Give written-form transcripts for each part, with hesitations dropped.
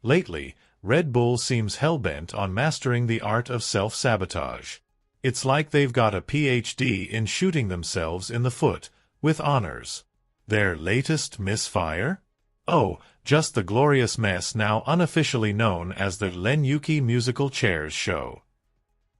Lately, Red Bull seems hell-bent on mastering the art of self-sabotage. It's like they've got a PhD in shooting themselves in the foot, with honors. Their latest misfire? Oh, just the glorious mess now unofficially known as the Yuki Musical Chairs Show.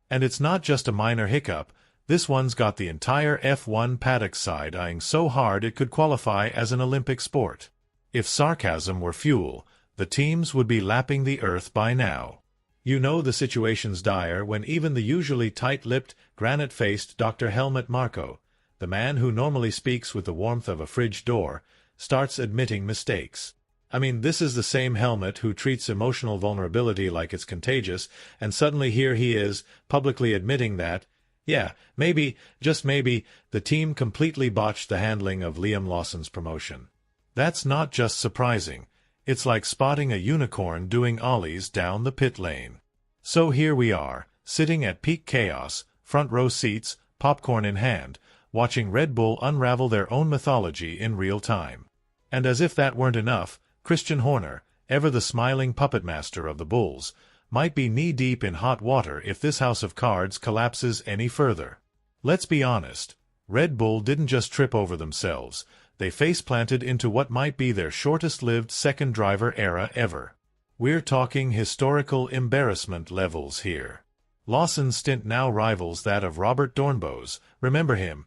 And it's not just a minor hiccup, this one's got the entire F1 paddock side-eyeing so hard it could qualify as an Olympic sport. If sarcasm were fuel, the teams would be lapping the earth by now. You know the situation's dire when even the usually tight-lipped, granite-faced Dr. Helmut Marko, the man who normally speaks with the warmth of a fridge door, starts admitting mistakes. I mean, this is the same Helmut who treats emotional vulnerability like it's contagious, and suddenly here he is, publicly admitting that, yeah, maybe, just maybe, the team completely botched the handling of Liam Lawson's promotion. That's not just surprising. It's like spotting a unicorn doing ollies down the pit lane. So here we are, sitting at peak chaos, front row seats, popcorn in hand, watching Red Bull unravel their own mythology in real time. And as if that weren't enough, Christian Horner, ever the smiling puppet master of the Bulls, might be knee-deep in hot water if this house of cards collapses any further. Let's be honest, Red Bull didn't just trip over themselves, they face-planted into what might be their shortest-lived second driver era ever. We're talking historical embarrassment levels here. Lawson's stint now rivals that of Robert Dornbos, remember him,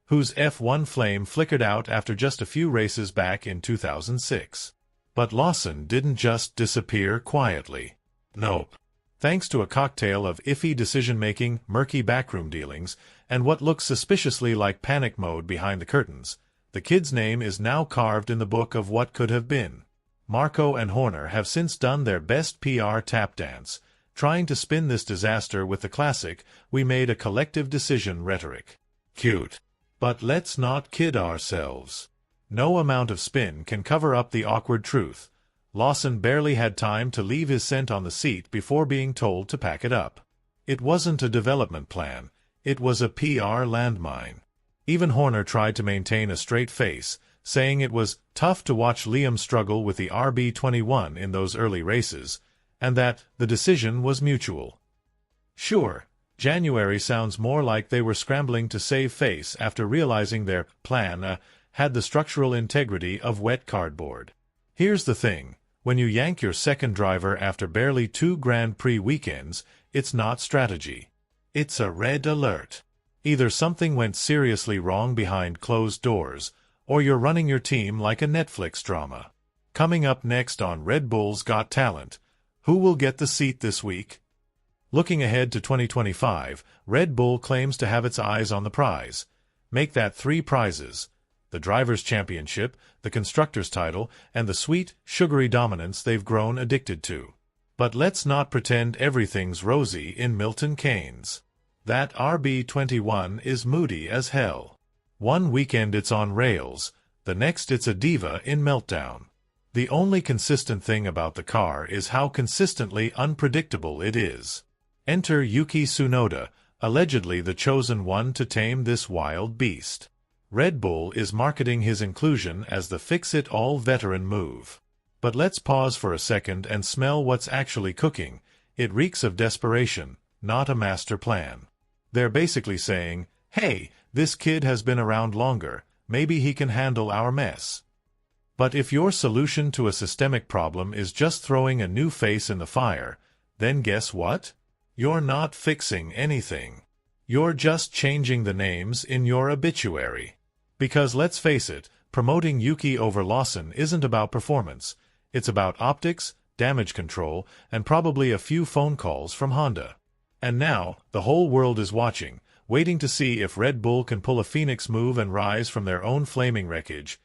whose F1 flame flickered out after just a few races back in 2006. But Lawson didn't just disappear quietly. Nope. Thanks to a cocktail of iffy decision-making, murky backroom dealings, and what looks suspiciously like panic mode behind the curtains, the kid's name is now carved in the book of what could have been. Marko and Horner have since done their best PR tap dance, trying to spin this disaster with the classic, "we made a collective decision" rhetoric. Cute. But let's not kid ourselves. No amount of spin can cover up the awkward truth. Lawson barely had time to leave his scent on the seat before being told to pack it up. It wasn't a development plan. It was a PR landmine. Even Horner tried to maintain a straight face, saying it was tough to watch Liam struggle with the RB21 in those early races, and that the decision was mutual. Sure, January sounds more like they were scrambling to save face after realizing their plan had the structural integrity of wet cardboard. Here's the thing, when you yank your second driver after barely 2 Grand Prix weekends, it's not strategy. It's a red alert. Either something went seriously wrong behind closed doors, or you're running your team like a Netflix drama. Coming up next on Red Bull's Got Talent, who will get the seat this week? Looking ahead to 2025, Red Bull claims to have its eyes on the prize. Make that 3 prizes: the Drivers' Championship, the Constructors' title, and the sweet, sugary dominance they've grown addicted to. But let's not pretend everything's rosy in Milton Keynes. That RB21 is moody as hell. One weekend it's on rails, the next it's a diva in meltdown. The only consistent thing about the car is how consistently unpredictable it is. Enter Yuki Tsunoda, allegedly the chosen one to tame this wild beast. Red Bull is marketing his inclusion as the fix-it-all veteran move. But let's pause for a second and smell what's actually cooking. It reeks of desperation, not a master plan. They're basically saying, hey, this kid has been around longer, maybe he can handle our mess. But if your solution to a systemic problem is just throwing a new face in the fire, then guess what? You're not fixing anything. You're just changing the names in your obituary. Because let's face it, promoting Yuki over Lawson isn't about performance. It's about optics, damage control, and probably a few phone calls from Honda. And now, the whole world is watching, waiting to see if Red Bull can pull a phoenix move and rise from their own flaming wreckage,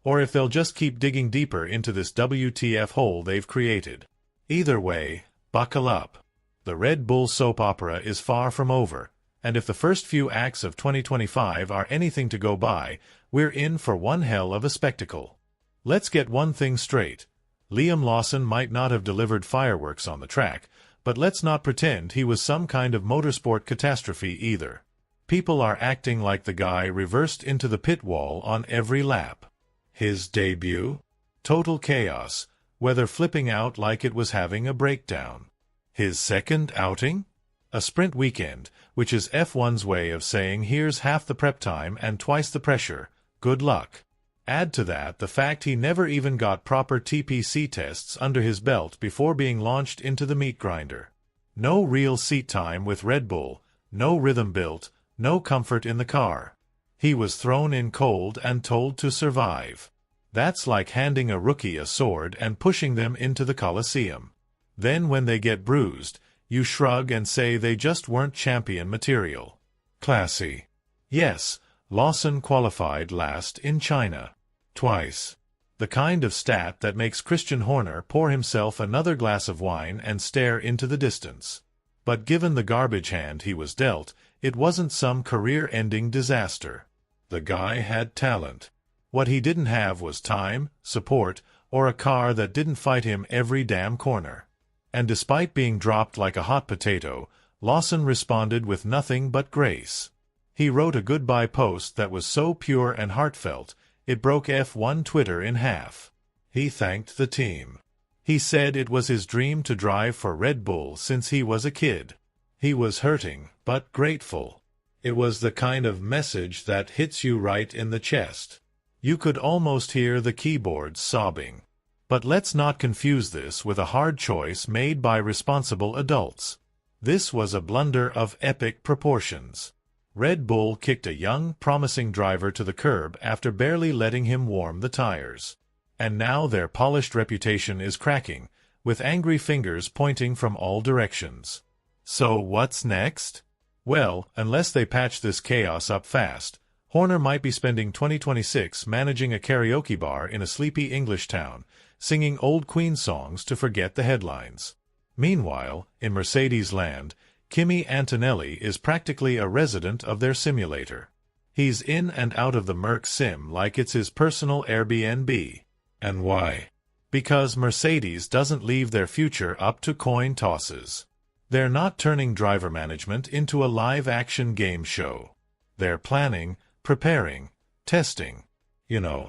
or if they'll just keep digging deeper into this WTF hole they've created. Either way, buckle up. The Red Bull soap opera is far from over, and if the first few acts of 2025 are anything to go by, we're in for one hell of a spectacle. Let's get one thing straight. Liam Lawson might not have delivered fireworks on the track, but let's not pretend he was some kind of motorsport catastrophe either. People are acting like the guy reversed into the pit wall on every lap. His debut? Total chaos. whether flipping out like it was having a breakdown. His second outing? A sprint weekend, which is F1's way of saying here's half the prep time and twice the pressure. Good luck. Add to that the fact he never even got proper TPC tests under his belt before being launched into the meat grinder. No real seat time with Red Bull, no rhythm built, no comfort in the car. He was thrown in cold and told to survive. That's like handing a rookie a sword and pushing them into the Colosseum. Then when they get bruised, you shrug and say they just weren't champion material. Classy. Yes, Lawson qualified last in China. Twice. The kind of stat that makes Christian Horner pour himself another glass of wine and stare into the distance. But given the garbage hand he was dealt, it wasn't some career-ending disaster. The guy had talent. What he didn't have was time, support, or a car that didn't fight him every damn corner. And despite being dropped like a hot potato, Lawson responded with nothing but grace. He wrote a goodbye post that was so pure and heartfelt, it broke F1 Twitter in half. He thanked the team. He said it was his dream to drive for Red Bull since he was a kid. He was hurting, but grateful. It was the kind of message that hits you right in the chest. You could almost hear the keyboards sobbing. But let's not confuse this with a hard choice made by responsible adults. This was a blunder of epic proportions. Red Bull kicked a young, promising driver to the curb after barely letting him warm the tires. And now their polished reputation is cracking, with angry fingers pointing from all directions. So what's next? Well, unless they patch this chaos up fast, Horner might be spending 2026 managing a karaoke bar in a sleepy English town, singing old Queen songs to forget the headlines. Meanwhile, in Mercedes land, Kimi Antonelli is practically a resident of their simulator. He's in and out of the Merc sim like it's his personal Airbnb. And why? Because Mercedes doesn't leave their future up to coin tosses. They're not turning driver management into a live-action game show. They're planning, preparing, testing.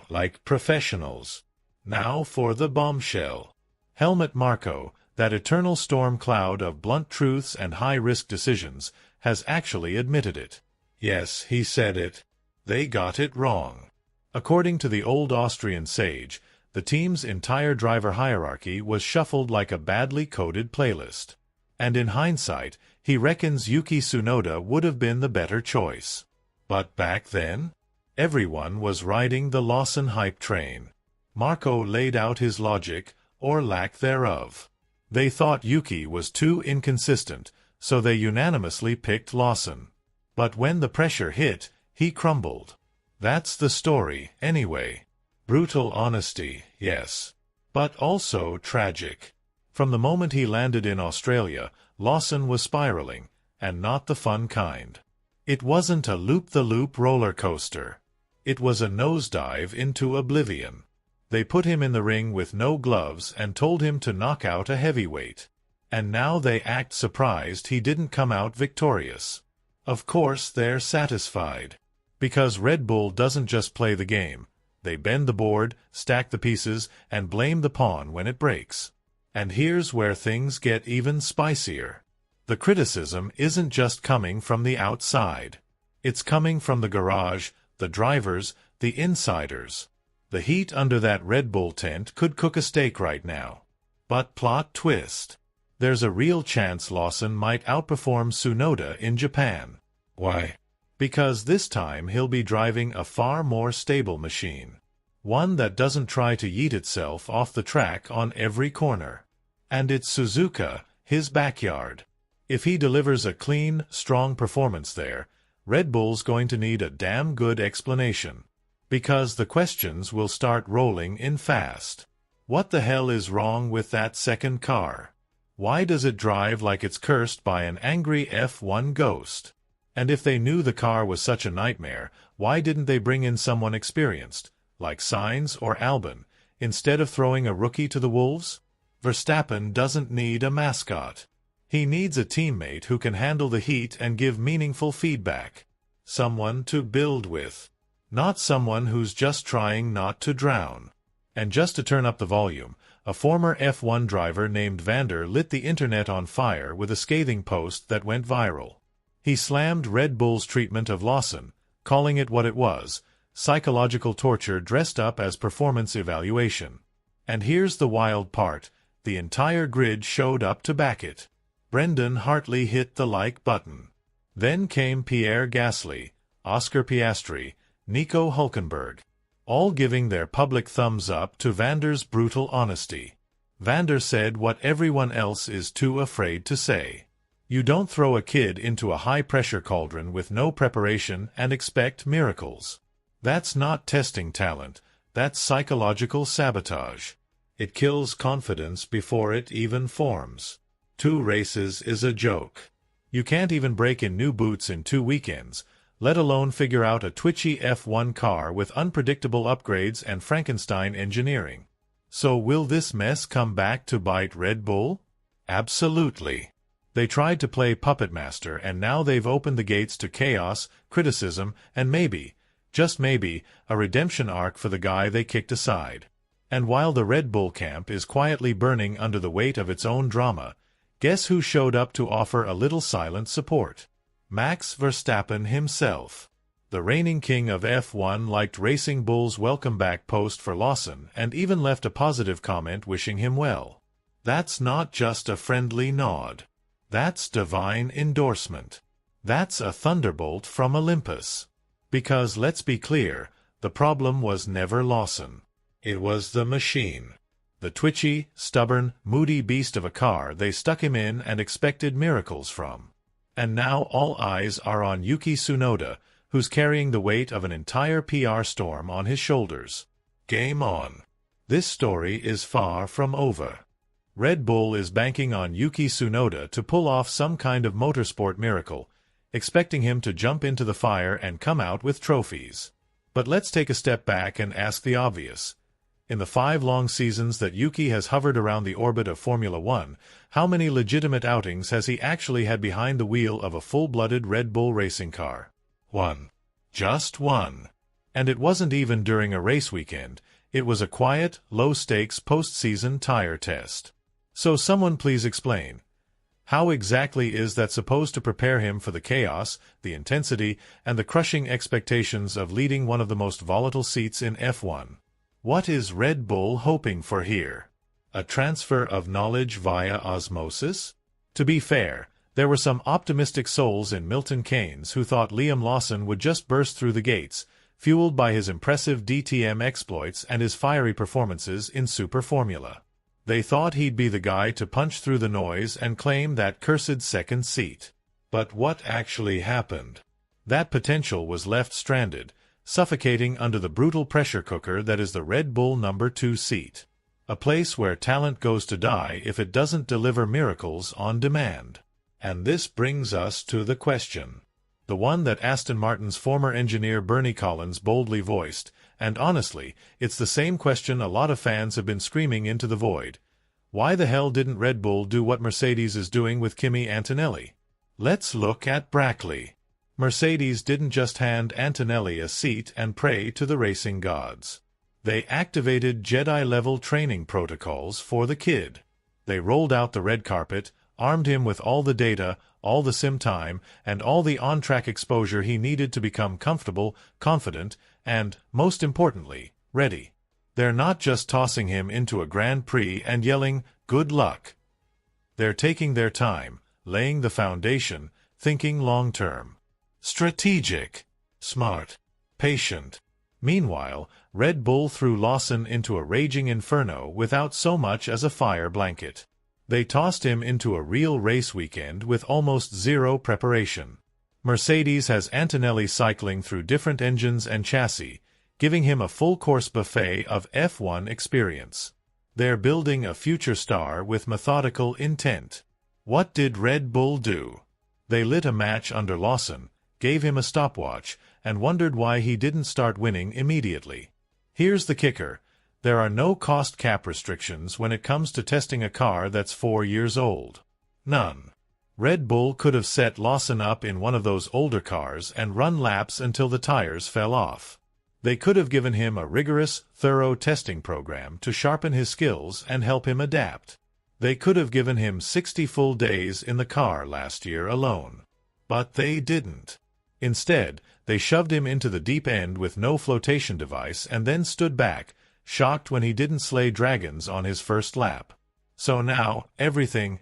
Like professionals. Now for the bombshell. Helmut Marko, that eternal storm cloud of blunt truths and high-risk decisions, has actually admitted it. Yes, he said it. They got it wrong. According to the old Austrian sage, the team's entire driver hierarchy was shuffled like a badly coded playlist. And in hindsight, he reckons Yuki Tsunoda would have been the better choice. But back then, everyone was riding the Lawson hype train. Marko laid out his logic, or lack thereof. They thought Yuki was too inconsistent, so they unanimously picked Lawson. But when the pressure hit, he crumbled. That's the story, anyway. Brutal honesty, yes. But also tragic. From the moment he landed in Australia, Lawson was spiraling, and not the fun kind. It wasn't a loop-the-loop roller coaster. It was a nosedive into oblivion. They put him in the ring with no gloves and told him to knock out a heavyweight. And now they act surprised he didn't come out victorious. Of course they're satisfied. Because Red Bull doesn't just play the game. They bend the board, stack the pieces, and blame the pawn when it breaks. And here's where things get even spicier. The criticism isn't just coming from the outside. It's coming from the garage, the drivers, the insiders. The heat under that Red Bull tent could cook a steak right now. But plot twist. There's a real chance Lawson might outperform Tsunoda in Japan. Why? Because this time he'll be driving a far more stable machine. One that doesn't try to yeet itself off the track on every corner. And it's Suzuka, his backyard. If he delivers a clean, strong performance there, Red Bull's going to need a damn good explanation. Because the questions will start rolling in fast. What the hell is wrong with that second car? Why does it drive like it's cursed by an angry F1 ghost? And if they knew the car was such a nightmare, why didn't they bring in someone experienced, like Sainz or Albon, instead of throwing a rookie to the wolves? Verstappen doesn't need a mascot. He needs a teammate who can handle the heat and give meaningful feedback. Someone to build with. Not someone who's just trying not to drown. And just to turn up the volume, a former F1 driver named Vander lit the internet on fire with a scathing post that went viral. He slammed Red Bull's treatment of Lawson, calling it what it was, psychological torture dressed up as performance evaluation. And here's the wild part, the entire grid showed up to back it. Brendan Hartley hit the like button. Then came Pierre Gasly, Oscar Piastri, Nico Hülkenberg, all giving their public thumbs up to Vander's brutal honesty. Vander said what everyone else is too afraid to say. You don't throw a kid into a high-pressure cauldron with no preparation and expect miracles. That's not testing talent, that's psychological sabotage. It kills confidence before it even forms. 2 races is a joke. You can't even break in new boots in 2 weekends, let alone figure out a twitchy F1 car with unpredictable upgrades and Frankenstein engineering. So will this mess come back to bite Red Bull? Absolutely. They tried to play puppet master, and now they've opened the gates to chaos, criticism, and maybe, just maybe, a redemption arc for the guy they kicked aside. And while the Red Bull camp is quietly burning under the weight of its own drama, guess who showed up to offer a little silent support? Max Verstappen himself. The reigning king of F1 liked Racing Bull's welcome back post for Lawson and even left a positive comment wishing him well. That's not just a friendly nod. That's divine endorsement. That's a thunderbolt from Olympus. Because let's be clear, the problem was never Lawson. It was the machine. The twitchy, stubborn, moody beast of a car they stuck him in and expected miracles from. And now all eyes are on Yuki Tsunoda, who's carrying the weight of an entire PR storm on his shoulders. Game on. This story is far from over. Red Bull is banking on Yuki Tsunoda to pull off some kind of motorsport miracle, expecting him to jump into the fire and come out with trophies. But let's take a step back and ask the obvious. In the 5 long seasons that Yuki has hovered around the orbit of Formula One, how many legitimate outings has he actually had behind the wheel of a full-blooded Red Bull racing car? 1. Just 1. And it wasn't even during a race weekend, it was a quiet, low-stakes post-season tire test. So someone please explain. How exactly is that supposed to prepare him for the chaos, the intensity, and the crushing expectations of leading one of the most volatile seats in F1? What is Red Bull hoping for here? A transfer of knowledge via osmosis? To be fair, there were some optimistic souls in Milton Keynes who thought Liam Lawson would just burst through the gates, fueled by his impressive DTM exploits and his fiery performances in Super Formula. They thought he'd be the guy to punch through the noise and claim that cursed second seat. But what actually happened? That potential was left stranded, suffocating under the brutal pressure cooker that is the Red Bull number 2 seat. A place where talent goes to die if it doesn't deliver miracles on demand. And this brings us to the question. The one that Aston Martin's former engineer Bernie Collins boldly voiced, and honestly, it's the same question a lot of fans have been screaming into the void. Why the hell didn't Red Bull do what Mercedes is doing with Kimi Antonelli? Let's look at Brackley. Mercedes didn't just hand Antonelli a seat and pray to the racing gods. They activated Jedi-level training protocols for the kid. They rolled out the red carpet, armed him with all the data, all the sim time, and all the on-track exposure he needed to become comfortable, confident, and, most importantly, ready. They're not just tossing him into a Grand Prix and yelling, "Good luck." They're taking their time, laying the foundation, thinking long-term. Strategic. Smart. Patient. Meanwhile, Red Bull threw Lawson into a raging inferno without so much as a fire blanket. They tossed him into a real race weekend with almost zero preparation. Mercedes has Antonelli cycling through different engines and chassis, giving him a full-course buffet of F1 experience. They're building a future star with methodical intent. What did Red Bull do? They lit a match under Lawson, gave him a stopwatch, and wondered why he didn't start winning immediately. Here's the kicker. There are no cost cap restrictions when it comes to testing a car that's 4 years old. None. Red Bull could have set Lawson up in one of those older cars and run laps until the tires fell off. They could have given him a rigorous, thorough testing program to sharpen his skills and help him adapt. They could have given him 60 full days in the car last year alone. But they didn't. Instead, they shoved him into the deep end with no flotation device and then stood back, shocked when he didn't slay dragons on his first lap. So now, everything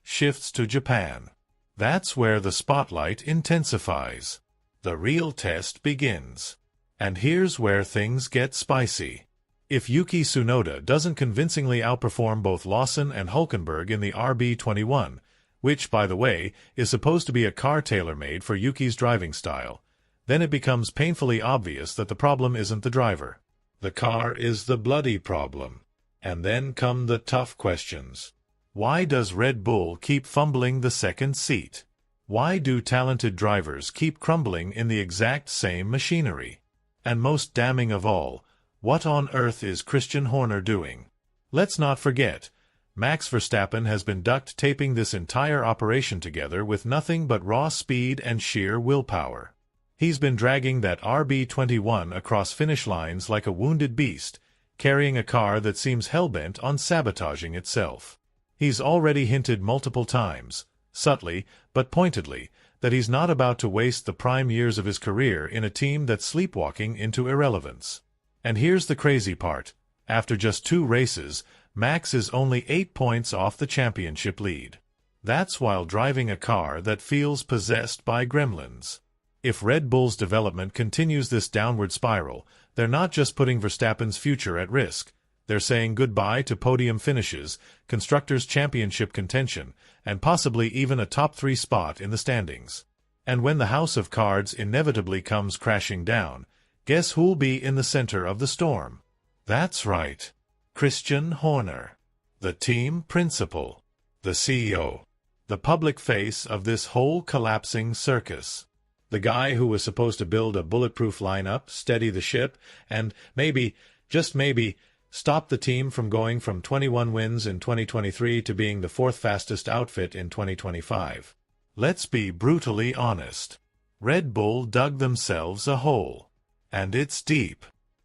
shifts to Japan. That's where the spotlight intensifies. The real test begins. And here's where things get spicy. If Yuki Tsunoda doesn't convincingly outperform both Lawson and Hülkenberg in the RB21, which, by the way, is supposed to be a car tailor-made for Yuki's driving style, then it becomes painfully obvious that the problem isn't the driver. The car is the bloody problem. And then come the tough questions. Why does Red Bull keep fumbling the second seat? Why do talented drivers keep crumbling in the exact same machinery? And most damning of all, what on earth is Christian Horner doing? Let's not forget, Max Verstappen has been duct taping this entire operation together with nothing but raw speed and sheer willpower. He's been dragging that RB21 across finish lines like a wounded beast, carrying a car that seems hell-bent on sabotaging itself. He's already hinted multiple times, subtly but pointedly, that he's not about to waste the prime years of his career in a team that's sleepwalking into irrelevance. And here's the crazy part. After just 2 races, Max is only 8 points off the championship lead. That's while driving a car that feels possessed by gremlins. If Red Bull's development continues this downward spiral, they're not just putting Verstappen's future at risk. They're saying goodbye to podium finishes, Constructors' Championship contention, and possibly even a top 3 spot in the standings. And when the house of cards inevitably comes crashing down, guess who'll be in the center of the storm? That's right. Christian Horner. The team principal. The CEO. The public face of this whole collapsing circus. The guy who was supposed to build a bulletproof lineup, steady the ship, and maybe, just maybe, stop the team from going from 21 wins in 2023 to being the 4th fastest outfit in 2025. Let's be brutally honest. Red Bull dug themselves a hole. And it's deep.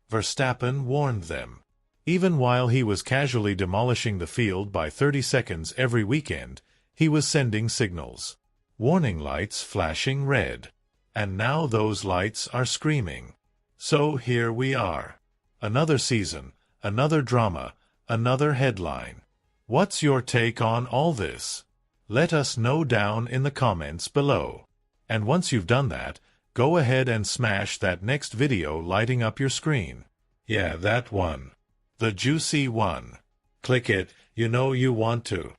Verstappen warned them. Even while he was casually demolishing the field by 30 seconds every weekend, he was sending signals. Warning lights flashing red. And now those lights are screaming. So here we are. Another season. Another drama, another headline. What's your take on all this? Let us know down in the comments below. And once you've done that, go ahead and smash that next video lighting up your screen. Yeah, that one. The juicy one. Click it, you know you want to.